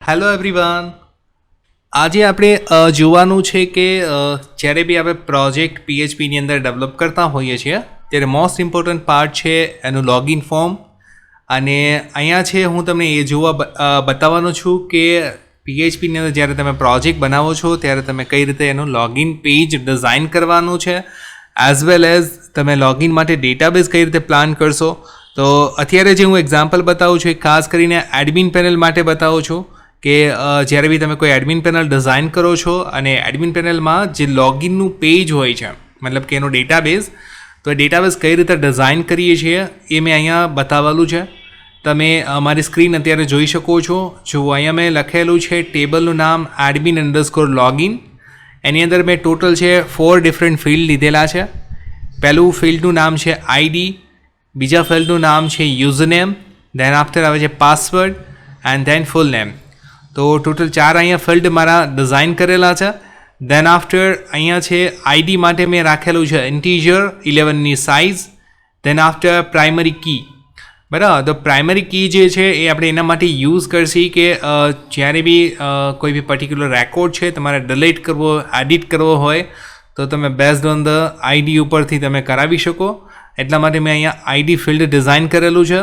Hello everyone. આજે આપણે જોવાનું છે કે જ્યારે બી આપણે પ્રોજેક્ટ પીએચપીની અંદર ડેવલપ કરતા હોઈએ છીએ ત્યારે મોસ્ટ ઇમ્પોર્ટન્ટ પાર્ટ છે એનું લોગિન ફોર્મ. અને અહીંયા છે હું તમને એ બતાવવાનો છું કે પીએચપીની અંદર જ્યારે તમે પ્રોજેક્ટ બનાવો છો ત્યારે તમે કઈ રીતે એનું લોગિન પેજ ડિઝાઇન કરવાનું છે, એઝ વેલ એઝ તમે લોગિન માટે ડેટાબેઝ કઈ રીતે પ્લાન કરશો. તો અત્યારે જે હું એક્ઝામ્પલ બતાવું છું એ ખાસ કરીને એડમિન પેનલ માટે બતાવું છું કે જ્યારે બી તમે કોઈ એડમિન પેનલ ડિઝાઇન કરો છો અને એડમિન પેનલમાં જે લોગિનનું પેજ હોય છે, મતલબ કે એનો ડેટાબેઝ, તો એ ડેટાબેઝ કઈ રીતે ડિઝાઇન કરીએ છીએ એ મેં અહીંયા બતાવેલું છે. તમે અમારી સ્ક્રીન અત્યારે જોઈ શકો છો. જો અહીંયા મેં લખેલું છે ટેબલનું નામ admin_login. એની અંદર મેં ટોટલ છે 4 ડિફરન્ટ ફિલ્ડ લીધેલા છે. પહેલું ફિલ્ડનું નામ છે આઈડી, બીજા ફિલ્ડનું નામ છે યુઝરનેમ, ધેન આફ્ટર આવે છે password and then full name. તો ટોટલ 4 અહીંયા ફિલ્ડ મારા ડિઝાઇન કરેલા છે. ધેન આફ્ટર અહીંયા છે આઈડી માટે મેં રાખેલું છે ઇન્ટીજર 11ની size. Then after primary key. બરાબર, તો પ્રાઇમરી કી જે છે એ આપણે એના માટે યુઝ કરશી કે જ્યારે બી કોઈ બી પર્ટિક્યુલર રેકોર્ડ છે તમારે ડિલીટ કરવો, એડિટ કરવો હોય તો તમે બેઝડ ઓન ધ આઈડી ઉપરથી તમે કરાવી શકો. એટલા માટે મેં અહીંયા આઈડી ફિલ્ડ ડિઝાઇન કરેલું છે.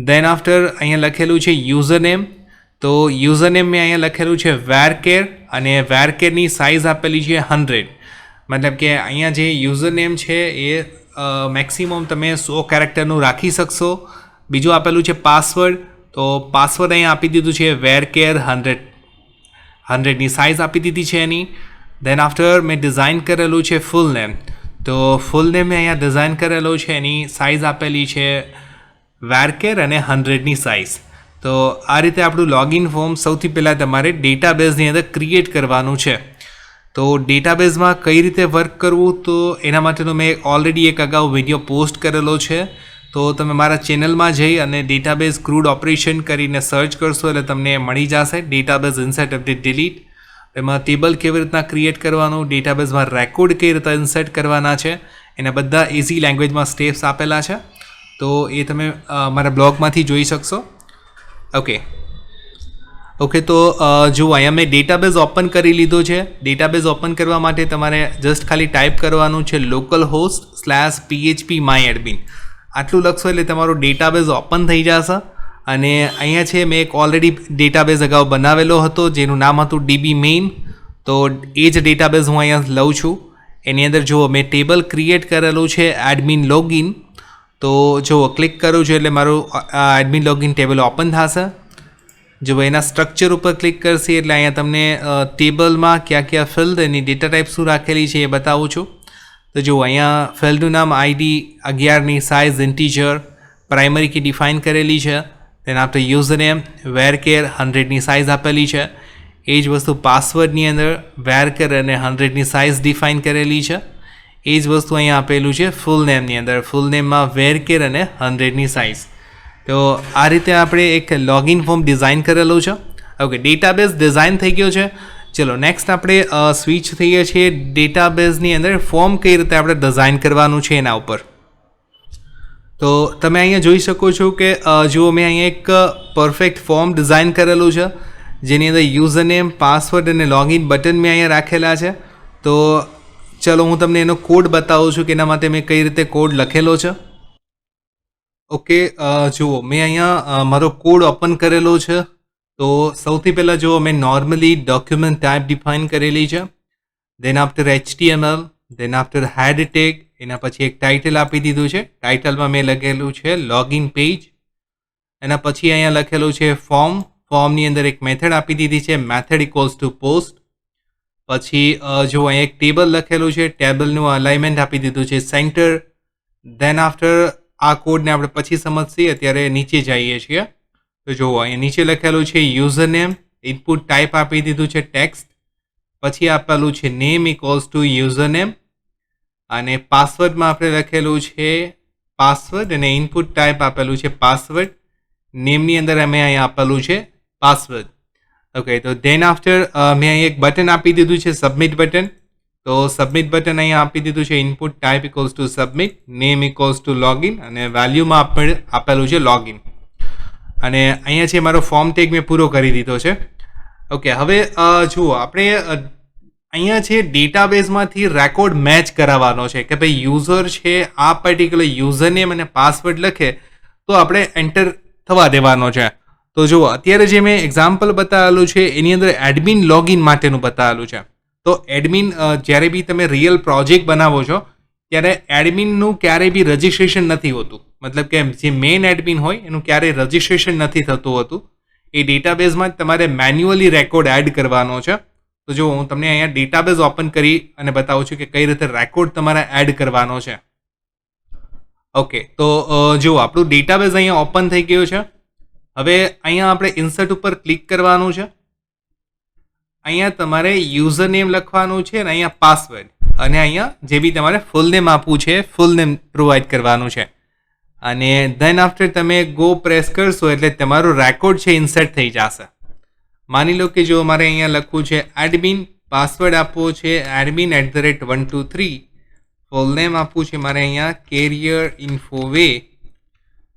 ધેન આફ્ટર અહીંયા લખેલું છે યુઝરનેમ. તો યુઝરનેમ મેં અહીંયા લખેલું છે વેરકેર અને વેરકેરની સાઇઝ આપેલી છે 100. મતલબ કે અહીંયા જે યુઝરનેમ છે એ મેક્સિમમ તમે 100 કેરેક્ટરનું રાખી શકશો. બીજું આપેલું છે પાસવર્ડ. તો પાસવર્ડ અહીંયા આપી દીધું છે વેરકેર 100ની સાઇઝ આપી દીધી છે એની. ધેન આફ્ટર મેં ડિઝાઇન કરેલું છે ફૂલ નેમ. તો ફૂલ નેમ મેં અહીંયા ડિઝાઇન કરેલો છે, એની સાઇઝ આપેલી છે વેરકેર અને 100ની સાઇઝ. તો આ રીતે આપણું લોગિન ફોર્મ સૌથી પહેલાં તમારે ડેટાબેઝની અંદર ક્રિએટ કરવાનું છે. તો ડેટાબેઝમાં કઈ રીતે વર્ક કરવું, તો એના માટેનો મેં ઓલરેડી એક અગાઉ વિડીયો પોસ્ટ કરેલો છે. તો તમે મારા ચેનલમાં જઈ અને ડેટાબેઝ ક્રૂડ ઓપરેશન કરીને સર્ચ કરશો એટલે તમને મળી જશે ડેટાબેઝ ઇન્સર્ટ અપડેટ ડિલીટ. એમાં ટેબલ કેવી રીતના ક્રિએટ કરવાનું, ડેટાબેઝમાં રેકોર્ડ કેવી રીતે ઇન્સર્ટ કરવાના છે, એના બધા ઇઝી લેંગ્વેજમાં સ્ટેપ્સ આપેલા છે. તો એ તમે મારા બ્લોગમાંથી જોઈ શકશો. ઓકે, તો જો અહીંયા મેં ડેટાબેઝ ઓપન કરી લીધો છે. ડેટાબેઝ ઓપન કરવા માટે તમારે જસ્ટ ખાલી ટાઈપ કરવાનું છે localhost/phpMyAdmin. આટલું લખશો એટલે તમારો ડેટાબેઝ ઓપન થઈ જશે. અને અહીંયા છે મેં એક ઓલરેડી ડેટાબેઝ અગાઉ બનાવેલો હતો જેનું નામ હતું DB main. તો એ જ ડેટાબેઝ હું અહીંયા લઉં છું. એની અંદર જુઓ મેં ટેબલ ક્રિએટ કરેલું છે એડમિન લોગિન. તો જો ક્લિક કરું છું એટલે મારું એડમિન લોગિન ટેબલ ઓપન થશે. જો એના સ્ટ્રક્ચર ઉપર ક્લિક કરશે એટલે અહીંયા તમને ટેબલમાં ક્યાં ક્યાં ફિલ્ડ, એની ડેટા ટાઈપ શું રાખેલી છે એ બતાવું છું. તો જો અહીંયા ફિલ્ડનું નામ આઈડી, 11ની size integer, primary key define કરેલી છે. તેના આફ્ટર યુઝરનેમ વેરકેર 100ની સાઇઝ આપેલી છે. એ જ વસ્તુ પાસવર્ડની અંદર વેરકેર અને 100ની સાઇઝ ડિફાઇન કરેલી છે. એ જ વસ્તુ અહીંયા આપેલું છે ફૂલ નેમની અંદર, ફૂલ નેમમાં વેરકેર અને 100ની સાઇઝ. તો આ રીતે આપણે એક લોગિન ફોર્મ ડિઝાઇન કરેલું છે. ઓકે, ડેટાબેઝ ડિઝાઇન થઈ ગયો છે. ચલો નેક્સ્ટ આપણે સ્વિચ થઈએ છીએ ડેટાબેઝની અંદર ફોર્મ કઈ રીતે આપણે ડિઝાઇન કરવાનું છે એના ઉપર. તો તમે અહીંયા જોઈ શકો છો કે જુઓ મેં અહીંયા એક પરફેક્ટ ફોર્મ ડિઝાઇન કરેલું છે જેની અંદર યુઝરનેમ, પાસવર્ડ અને લોગિન બટન મેં અહીંયા રાખેલા છે. તો ચલો હું તમને એનો કોડ બતાવું છું કે એના માટે મેં કઈ રીતે કોડ લખેલો છે. ઓકે, જુઓ મેં અહીંયા મારો કોડ ઓપન કરેલો છે. તો સૌથી પહેલાં જુઓ મેં નોર્મલી ડોક્યુમેન્ટ ટાઈપ ડિફાઇન કરેલી છે. Then after HTML, then after head tag, એના પછી એક ટાઇટલ આપી દીધું છે. ટાઇટલમાં મેં લખેલું છે લોગિન પેજ. એના પછી અહીંયા લખેલું છે ફોર્મ. ફોર્મની અંદર એક મેથડ આપી દીધી છે મેથડ = પોસ્ટ. પછી જો અહીંયા એક ટેબલ લખેલું છે, ટેબલનું અલાઇનમેન્ટ આપી દીધું છે સેન્ટર. ધેન આફ્ટર આ કોડને આપણે પછી સમજશે, અત્યારે નીચે જઈએ છીએ. તો જુઓ અહીંયા નીચે લખેલું છે યુઝરનેમ, ઇનપુટ ટાઈપ આપી દીધું છે ટેક્સ્ટ. પછી આપેલું છે નેમ = યુઝરનેમ અને પાસવર્ડમાં આપણે લખેલું છે પાસવર્ડ અને ઇનપુટ ટાઈપ આપેલું છે પાસવર્ડ. નેમની અંદર અમે અહીંયા આપેલું છે પાસવર્ડ. ઓકે, તો ધેન આફ્ટર મેં અહીં એક બટન આપી દીધું છે સબમિટ બટન. તો સબમિટ બટન અહીંયા આપી દીધું છે input type = submit, name = login અને વેલ્યુમાં આપેલું છે લોગિન. અને અહીંયા છે મારો ફોર્મ ટેગ મેં પૂરો કરી દીધો છે. ઓકે, હવે જુઓ આપણે અહીંયા છે ડેટાબેઝમાંથી રેકોર્ડ મેચ કરાવવાનો છે કે ભાઈ યુઝર છે આ પર્ટિક્યુલર યુઝર નેમ અને પાસવર્ડ લખે તો આપણે એન્ટર થવા દેવાનો છે. તો જુઓ અત્યારે જે મેં એક્ઝામ્પલ બતાવેલું છે એની અંદર એડમિન લોગિન માટેનું બતાવેલું છે. તો એડમિન જ્યારે બી તમે રિયલ પ્રોજેક્ટ બનાવો છો ત્યારે એડમિનનું ક્યારેય બી રજિસ્ટ્રેશન નથી હોતું. મતલબ કે જે મેઇન એડમિન હોય એનું ક્યારેય રજિસ્ટ્રેશન નથી થતું હતું. એ ડેટાબેઝમાં જ તમારે મેન્યુઅલી રેકોર્ડ એડ કરવાનો છે. તો જો હું તમને અહીંયા ડેટાબેઝ ઓપન કરી અને બતાવું છું કે કઈ રીતે રેકોર્ડ તમારે એડ કરવાનો છે. ઓકે, તો જો આપણું ડેટાબેઝ અહીંયા ઓપન થઈ ગયું છે. હવે અહીંયા આપણે ઇન્સર્ટ ઉપર ક્લિક કરવાનું છે. અહીંયા તમારે યુઝર નેમ લખવાનું છે અને અહીંયા પાસવર્ડ અને અહીંયા જે બી તમારે ફૂલ નેમ આપવું છે ફૂલ નેમ પ્રોવાઈડ કરવાનું છે. અને ધેન આફ્ટર તમે ગો પ્રેસ કરશો એટલે તમારું રેકોર્ડ છે ઇન્સર્ટ થઈ જશે. માની લો કે જો મારે અહીંયા લખવું છે એડમિન, પાસવર્ડ આપવો છે admin@123, ફૂલ નેમ આપવું છે મારે અહીંયા કેરિયર ઇન્ફોવે.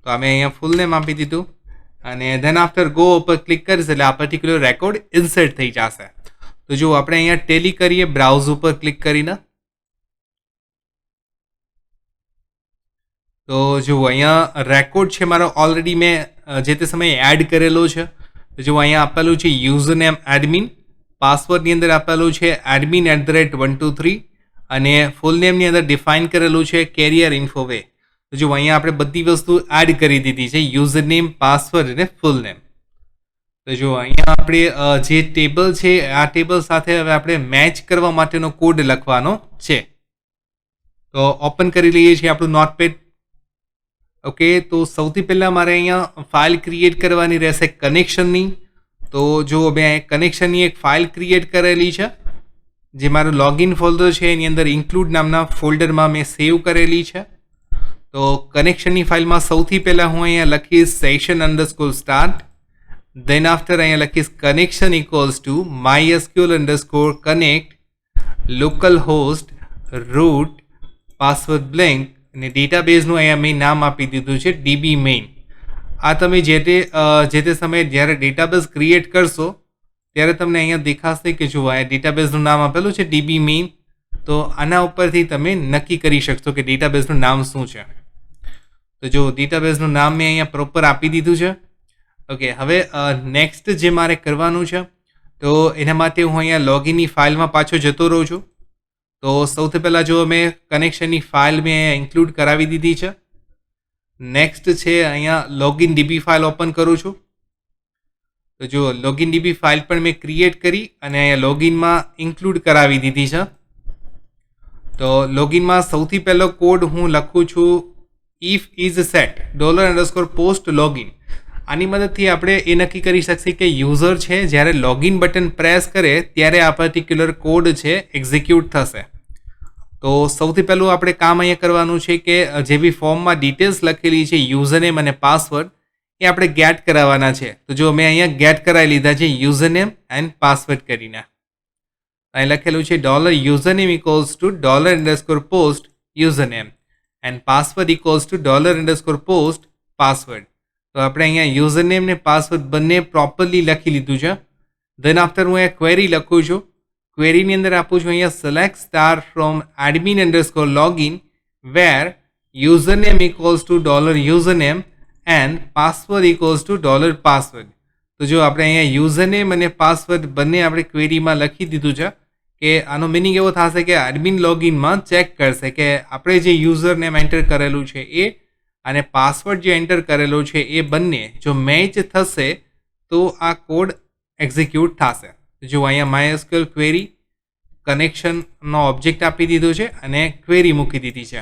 તો અમે અહીંયા ફૂલ નેમ આપી દીધું અને ધેન આફ્ટર ગો ઉપર ક્લિક કરીશ એટલે આ પર્ટિક્યુલર રેકોર્ડ ઇન્સર્ટ થઈ જશે. તો જો આપણે અહીંયા ટેલી કરીએ બ્રાઉઝ ઉપર ક્લિક કરીને. તો જુઓ અહીંયા રેકોર્ડ છે મારો ઓલરેડી મેં જે તે સમયે એડ કરેલો છે. જો અહીંયા આપેલું છે યુઝર નેમ એડમિન, પાસવર્ડની અંદર આપેલું છે admin@123 અને ફૂલ નેમની અંદર ડિફાઇન કરેલું છે કેરિયર ઇન્ફોવે. તો જો અહીંયા આપણે બધી વસ્તુ એડ કરી દીધી છે, યુઝર નેમ, પાસવર્ડ અને ફૂલ નેમ. તો જો અહીંયા આપણે જે ટેબલ છે આ ટેબલ સાથે હવે આપણે મેચ કરવા માટેનો કોડ લખવાનો છે. તો ઓપન કરી લઈએ છીએ આપણું નોટપેડ. ઓકે, તો સૌથી પહેલાં મારે અહીંયા ફાઇલ ક્રિએટ કરવાની રહેશે કનેક્શનની. તો જો મેં કનેક્શનની એક ફાઇલ ક્રિએટ કરેલી છે જે મારું લોગિન ફોલ્ડર છે એની અંદર ઇન્ક્લુડ નામના ફોલ્ડરમાં મેં સેવ કરેલી છે. તો કનેક્શનની ફાઇલમાં સૌથી પહેલાં હું અહીંયા લખીશ session_start. ધેન આફ્ટર અહીંયા લખીશ connection equals to mysql_connect local host root password blank અને ડેટાબેઝનું અહીંયા મેં નામ આપી દીધું છે DB main. આ તમે જે તે સમયે જ્યારે ડેટાબેઝ ક્રિએટ કરશો ત્યારે તમને અહીંયા દેખાશે કે જુઓ અહીંયા ડેટાબેઝનું નામ આપેલું છે DB main. તો આના ઉપરથી તમે નક્કી કરી શકશો કે ડેટાબેઝનું નામ શું છે. તો જો ડેટાબેઝનું નામ મેં અહીંયા પ્રોપર આપી દીધું છે. ઓકે, હવે નેક્સ્ટ જે મારે કરવાનું છે તો એના માટે હું અહીંયા લોગિનની ફાઇલમાં પાછો જતો રહું છું. તો સૌથી પહેલાં જો મેં કનેક્શનની ફાઇલ મેં ઇન્ક્લુડ કરાવી દીધી છે. નેક્સ્ટ છે અહીંયા લોગિન DB ફાઇલ ઓપન કરું છું. તો જો લોગિન DB ફાઇલ પણ મેં ક્રિએટ કરી અને અહીંયા લોગિનમાં ઇન્ક્લુડ કરાવી દીધી છે. તો લોગિનમાં સૌથી પહેલો કોડ હું લખું છું if is set $_post login. આની મદદથી આપણે એ નક્કી કરી શકીએ કે યુઝર છે જ્યારે લોગિન બટન પ્રેસ કરે ત્યારે આ પર્ટિક્યુલર કોડ છે એક્ઝિક્યુટ થશે. તો સૌથી પહેલું આપણે કામ અહીંયા કરવાનું છે કે જે બી ફોર્મમાં ડિટેલ્સ લખેલી છે યુઝર નેમ અને પાસવર્ડ એ આપણે ગેટ કરાવવાના છે. તો જો મેં અહીંયા ગેટ કરાવી લીધા છે યુઝર નેમ એન્ડ પાસવર્ડ કરીને. અહીં લખેલું છે $username equals to $_post username and password equals to $_post password. તો આપણે અહીંયા યુઝર નેમ ને પાસવર્ડ બંને પ્રોપરલી લખી લીધું છે. ધેન આફ્ટર હું અહીંયા ક્વેરી લખું છું. ક્વેરીની અંદર આપું છું અહીંયા select star from admin_login where username equals to $username and password equals to $password. તો જો આપણે અહીંયા યુઝર નેમ અને પાસવર્ડ બંને આપણે ક્વેરીમાં લખી દીધું છે કે આનો મિનિંગ એવો થશે કે એડમિન લોગિનમાં ચેક કરશે કે આપણે જે યુઝર નેમ એન્ટર કરેલું છે એ અને પાસવર્ડ જે એન્ટર કરેલો છે એ બંને જો મેચ થશે તો આ કોડ એક્ઝિક્યુટ થશે. જો અહીંયા MySQL ક્વેરી કનેક્શનનો ઓબ્જેક્ટ આપી દીધો છે અને ક્વેરી મૂકી દીધી છે.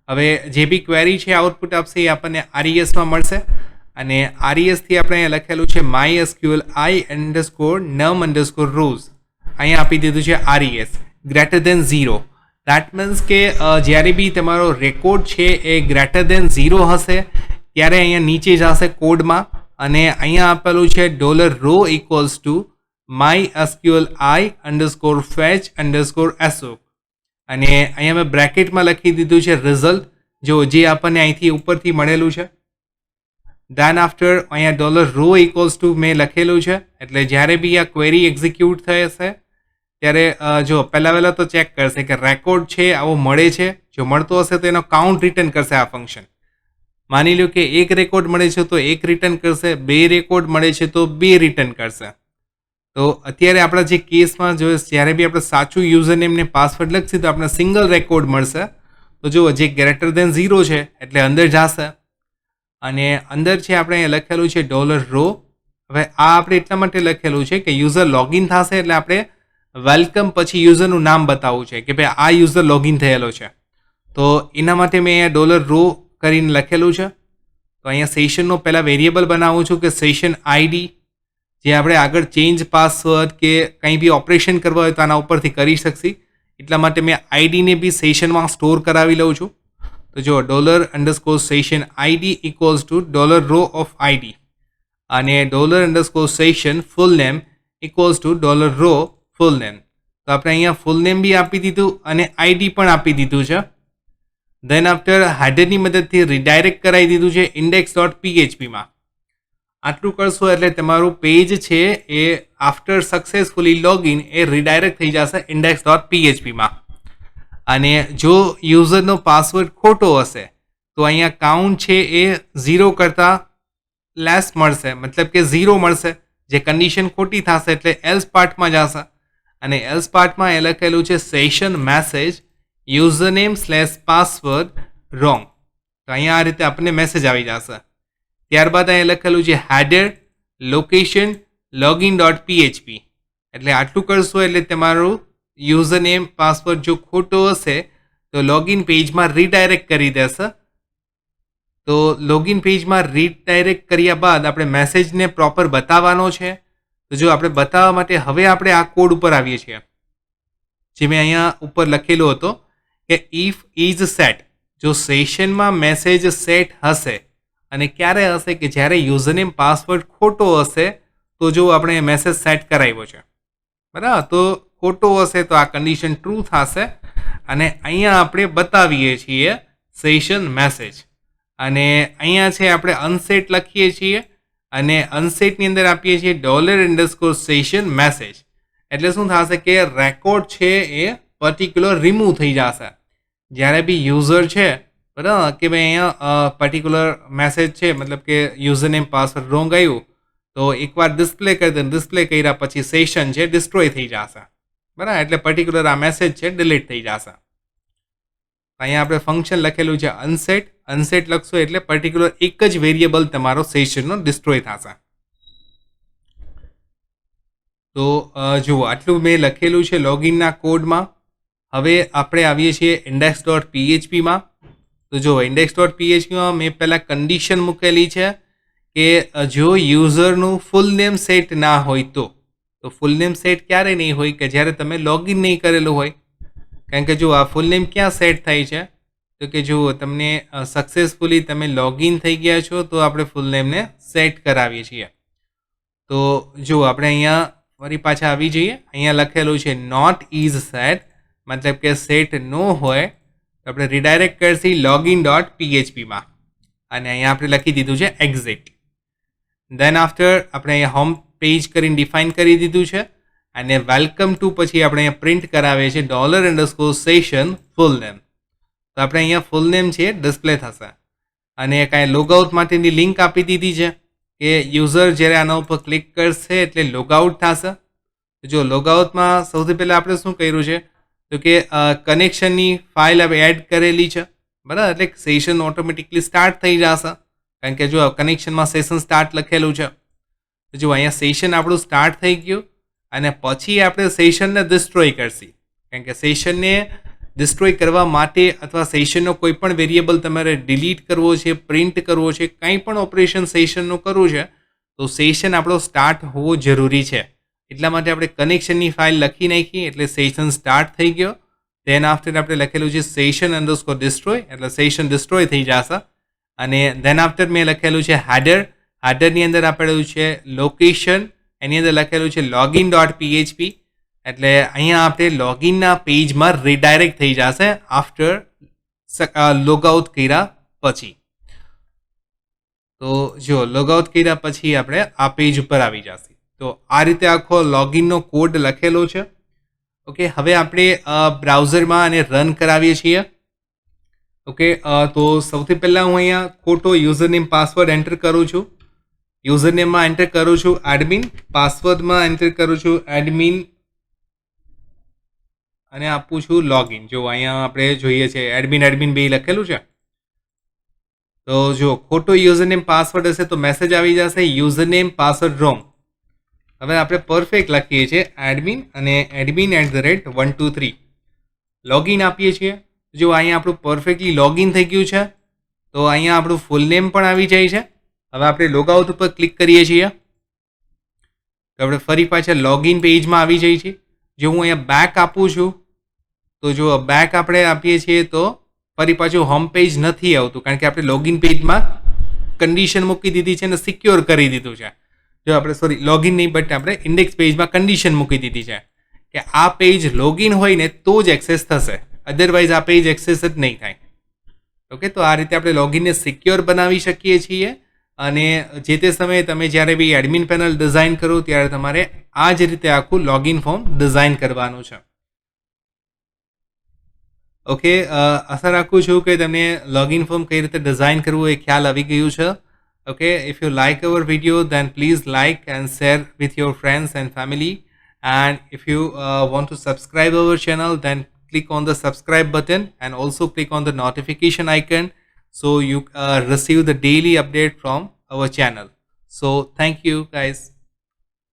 હવે જે બી ક્વેરી છે આઉટપુટ આપશે એ આપણને RESમાં મળશે અને RESથી આપણે અહીંયા લખેલું છે MySQL i_num_rows. અહીંયા આપી દીધું છે RES >0. દેટ મીન્સ કે જ્યારે બી તમારો રેકોર્ડ છે એ >0 હશે ત્યારે અહીંયા નીચે જશે કોડમાં અને અહીંયા આપેલું છે $row equals to mysql i_fetch_assoc અને અહીંયા મેં બ્રેકેટમાં લખી દીધું છે રિઝલ્ટ જો જે આપણને અહીંથી ઉપરથી મળેલું છે. ધેન આફ્ટર અહીંયા $રો ઇક્વલ્સ ટુ મેં લખેલું છે, એટલે જ્યારે બી આ ક્વેરી એક્ઝિક્યુટ થશે ત્યારે જો પહેલાં તો ચેક કરશે કે રેકોર્ડ છે આવો મળે છે. જો મળતો હશે તો એનો કાઉન્ટ રિટર્ન કરશે આ ફંક્શન. માની લો કે એક રેકોર્ડ મળે છે તો એક રિટર્ન કરશે, બે રેકોર્ડ મળે છે તો બે રિટર્ન કરશે. તો અત્યારે આપણા જે કેસમાં જો જ્યારે બી આપણે સાચું યુઝર નેમ ને પાસવર્ડ લખશે તો આપણે સિંગલ રેકોર્ડ મળશે. તો જુઓ જે ગ્રેટર દેન 0 છે એટલે અંદર જશે, અને અંદર છે આપણે અહીંયા લખેલું છે $રો. હવે આ આપણે એટલા માટે લખેલું છે કે યુઝર લોગિન થશે એટલે આપણે વેલકમ પછી યુઝરનું નામ બતાવવું છે કે ભાઈ આ યુઝર લોગિન થયેલો છે. તો એના માટે મેં અહીંયા $રો કરીને લખેલું છે. તો અહીંયા સેશનનો પહેલાં વેરિયેબલ બનાવું છું કે સેશન આઈડી, જે આપણે આગળ ચેન્જ પાસવર્ડ કે કંઈ બી ઓપરેશન કરવા હોય તો આના ઉપરથી કરી શકશી. એટલા માટે મેં આઈડીને બી સેશનમાં સ્ટોર કરાવી લઉં છું. તો જો $_session ID equals to $row of ID અને $_session full name equals to $row full name. તો આપણે અહીંયા ફૂલ નેમ બી આપી દીધું અને આઈડી પણ આપી દીધું છે. ધેન આફ્ટર હેડરની મદદથી રીડાયરેક્ટ કરાવી દીધું છે index.phpમાં. આટલું કરશો એટલે તમારું પેજ છે એ આફ્ટર સક્સેસફુલી લોગિન એ રીડાયરેક્ટ થઈ જશે index.phpમાં. અને જો યુઝરનો પાસવર્ડ ખોટો હશે તો અહીંયા કાઉન્ટ છે એ 0 કરતાં લેસ મળશે, મતલબ કે 0 મળશે. જે કન્ડિશન ખોટી થશે એટલે એલ્સ પાર્ટમાં જશે, અને એલ્સ પાર્ટમાં એ લખેલું છે સેશન મેસેજ username/password wrong. તો અહીંયા આ રીતે આપણને મેસેજ આવી જશે. ત્યારબાદ અહીંયા લખેલું છે હેડર લોકેશન login.php. એટલે આટલું કરશો એટલે તમારું યુઝર નેમ પાસવર્ડ જો ખોટો હશે તો લોગિન પેજમાં રીડાયરેક્ટ કરી દેશે. તો લોગિન પેજમાં રીડાયરેક્ટ કર્યા બાદ આપણે મેસેજને પ્રોપર બતાવવાનો છે. તો જો આપણે બતાવવા માટે હવે આપણે આ કોડ ઉપર આવીએ છીએ, જે મેં અહીંયા ઉપર લખેલો હતો કે ઇફ ઇઝ સેટ. જો સેશનમાં મેસેજ સેટ હશે, અને ક્યારે હશે કે જ્યારે યુઝરનેમ પાસવર્ડ ખોટો હશે તો જો આપણે મેસેજ સેટ કરાવ્યો છે, બરાબર. તો ખોટો હશે તો આ કન્ડિશન ટ્રુ થશે, અને અહીંયા આપણે બતાવીએ છીએ સેશન મેસેજ, અને અહીંયા છે આપણે અનસેટ લખીએ છીએ, અને અનસેટની અંદર આપીએ છીએ $_session મેસેજ. એટલે શું થશે કે રેકોર્ડ છે એ પર્ટિક્યુલર રિમૂવ થઈ જશે. જ્યારે બી યુઝર છે, બરાબર, કે ભાઈ અહીંયા પર્ટિક્યુલર મેસેજ છે, મતલબ કે યુઝર નેમ પાસવર્ડ રોંગ આવ્યું તો એકવાર ડિસ્પ્લે કરી દે, ડિસ્પ્લે કર્યા પછી સેશન છે ડિસ્ટ્રોય થઈ જશે, બરાબર. એટલે પર્ટિક્યુલર આ મેસેજ છે ડિલીટ થઈ જશે. અહીંયા આપણે ફંક્શન લખેલું છે અનસેટ. અનસેટ લખશો એટલે પર્ટિક્યુલર એક જ વેરિયેબલ તમારો સેશનનો ડિસ્ટ્રોય થશે. તો જુઓ આટલું મેં લખેલું છે લોગિનના કોડમાં. હવે આપણે આવીએ છીએ index.phpમાં. તો જો index.phpમાં મેં પહેલાં કન્ડિશન મૂકેલી છે કે જો યુઝરનું ફૂલ નેમ સેટ ના હોય તો ફૂલ નેમ સેટ ક્યારે નહીં હોય કે જ્યારે તમે લોગિન નહીં કરેલું હોય. કારણ કે જો આ ફૂલ નેમ ક્યાં સેટ થાય છે તો કે જુઓ તમને સક્સેસફુલી તમે લોગિન થઈ ગયા છો તો આપણે ફૂલ નેમને સેટ કરાવીએ છીએ. તો જુઓ આપણે અહીંયા ફરી પાછા આવી જઈએ. અહીંયા લખેલું છે નોટ ઇઝ સેટ, મતલબ કે સેટ નો હોય તો આપણે રીડાયરેક્ટ કરશી login.phpમાં, અને અહીંયા આપણે લખી દીધું છે એક્ઝિટ. દેન આફ્ટર આપણે અહીંયા હોમ પેજ કરીને ડિફાઇન કરી દીધું છે, અને વેલકમ ટુ પછી આપણે અહીંયા પ્રિન્ટ કરાવે છે $_session ફૂલ નેમ. તો આપણે અહીંયા ફૂલ નેમ છે ડિસ્પ્લે થશે, અને કાંઈ લોગઆઉટ માટેની લિંક આપી દીધી છે કે યુઝર જ્યારે આના ઉપર ક્લિક કરશે એટલે લોગઆઉટ થશે. જો લોગઆઉટમાં સૌથી પહેલાં આપણે શું કર્યું છે તો કે કનેક્શનની ફાઇલ આપણે એડ કરેલી છે, બરાબર. એટલે સેશન ઓટોમેટિકલી સ્ટાર્ટ થઈ જશે, કારણ કે જો કનેક્શનમાં સેશન સ્ટાર્ટ લખેલું છે. તો જો અહીંયા સેશન આપણું સ્ટાર્ટ થઈ ગયું, અને પછી આપણે સેશનને ડિસ્ટ્રોય કરશી. કારણ કે સેશનને ડિસ્ટ્રોય કરવા માટે અથવા સેશનનો કોઈ પણ વેરિયેબલ તમારે ડિલીટ કરવો છે, પ્રિન્ટ કરવો છે, કંઈ પણ ઓપરેશન સેશનનું કરવું છે તો સેશન આપણો સ્ટાર્ટ હોવો જરૂરી છે. એટલા માટે આપણે કનેક્શનની ફાઇલ લખી નાખી એટલે સેશન સ્ટાર્ટ થઈ ગયો. ધેન આફ્ટર આપણે લખેલું છે session_destroy, એટલે સેશન ડિસ્ટ્રોય થઈ જશે. અને ધેન આફ્ટર મેં લખેલું છે હેડર. હેડરની અંદર આપેલું છે લોકેશન, એની અંદર લખેલું છે login.php. એટલે અહીંયા આપણે લોગિનના પેજમાં રીડાયરેક્ટ થઈ જશે આફ્ટર લોગઆઉટ કર્યા પછી. તો જો લોગઆઉટ કર્યા પછી આપણે આ પેજ ઉપર આવી જશે. તો આ રીતે આખો લોગિનનો કોડ લખેલો છે. ઓકે, હવે આપણે બ્રાઉઝરમાં આને રન કરાવીએ છીએ. ઓકે, તો સૌથી પહેલાં હું અહીંયા ખોટો યુઝરનેમ પાસવર્ડ એન્ટર કરું છું. યુઝરનેમમાં એન્ટર કરું છું એડમિન, પાસવર્ડમાં એન્ટર કરું છું એડમિન અને આપું છું લોગિન. જો અહીંયા આપણે જોઈએ છે એડમિન બે લખેલું છે. તો જો ખોટો યુઝરનેમ પાસવર્ડ હશે તો મેસેજ આવી જશે યુઝરનેમ પાસવર્ડ રોંગ. હવે આપણે પરફેક્ટ લખીએ છીએ એડમિન અને admin@123 લોગિન આપીએ છીએ. જો અહીંયા આપણું પરફેક્ટલી લોગિન થઈ ગયું છે. તો અહીંયા આપણું ફૂલ નેમ પણ આવી જાય છે. હવે આપણે લોગઆઉટ ઉપર ક્લિક કરીએ છીએ તો આપણે ફરી પાછા લોગિન પેજમાં આવી જઈએ છીએ. જો હું અહીંયા બેક આપું છું તો જો બેક આપણે આપીએ છીએ તો ફરી પાછું હોમ પેજ નથી આવતું, કારણ કે આપણે લોગિન પેજમાં કન્ડિશન મૂકી દીધી છે અને સિક્યોર કરી દીધું છે. જો આપણે લોગિન નહીં બટ આપણે ઇન્ડેક્સ પેજમાં કન્ડિશન મૂકી દીધી છે કે આ પેજ લોગિન હોય ને તો જ એક્સેસ થશે, અધરવાઇઝ આ પેજ એક્સેસ જ નહીં થાય. ઓકે, તો આ રીતે આપણે લોગિનને સિક્યોર બનાવી શકીએ છીએ. અને જે તે સમયે તમે જ્યારે બી એડમિન પેનલ ડિઝાઇન કરો ત્યારે તમારે આ જ રીતે આખું લોગિન ફોર્મ ડિઝાઇન કરવાનું છે. ઓકે, આશા રાખું છું કે તમને લોગિન ફોર્મ કઈ રીતે ડિઝાઇન કરવું એ ખ્યાલ આવી ગયું છે. Okay, if you like hour video then please like and share with your friends and family, and if you want to subscribe our channel then click on the subscribe button and also click on the notification icon so you receive the daily update from our channel. So thank you guys.